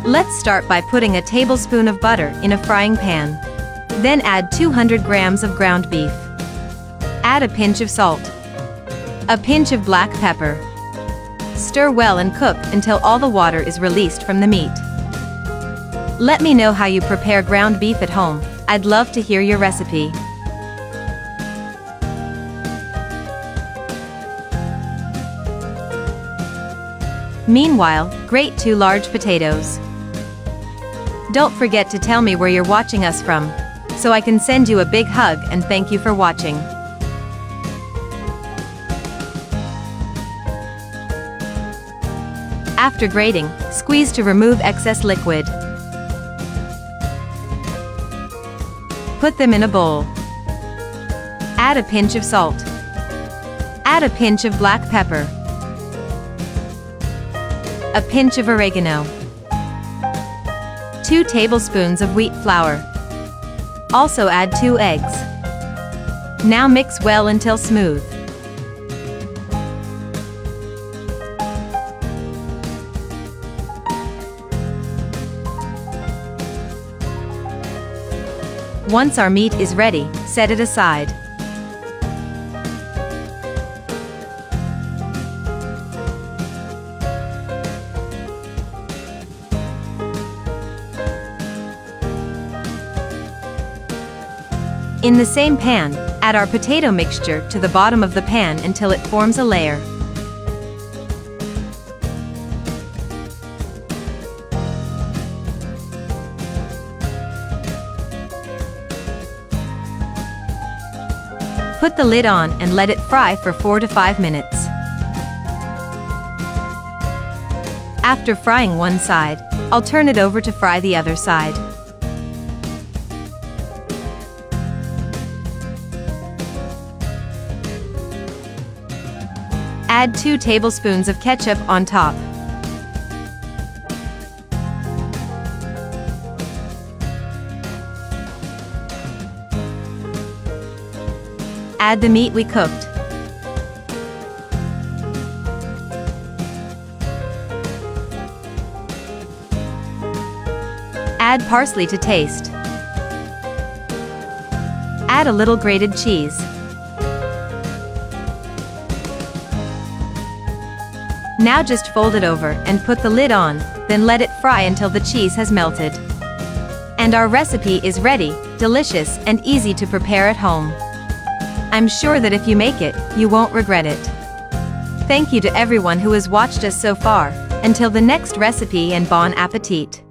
Let's start by putting a tablespoon of butter in a frying pan. Then add 200 grams of ground beef. Add a pinch of salt. A pinch of black pepper. Stir well and cook until all the water is released from the meat. Let me know how you prepare ground beef at home. I'd love to hear your recipe. Meanwhile, grate 2 large potatoes. Don't forget to tell me where you're watching us from, so I can send you a big hug and thank you for watching. After grating, squeeze to remove excess liquid. Put them in a bowl. Add a pinch of salt. Add a pinch of black pepper. A pinch of oregano. 2 tablespoons of wheat flour. Also add 2 eggs. Now mix well until smooth. Once our meat is ready, set it aside. In the same pan, add our potato mixture to the bottom of the pan until it forms a layer. Put the lid on and let it fry for 4 to 5 minutes. After frying one side, I'll turn it over to fry the other side. Add 2 tablespoons of ketchup on top. Add the meat we cooked. Add parsley to taste. Add a little grated cheese. Now just fold it over and put the lid on, then let it fry until the cheese has melted. And our recipe is ready, delicious and easy to prepare at home. I'm sure that if you make it, you won't regret it. Thank you to everyone who has watched us so far. Until the next recipe, and bon appetit!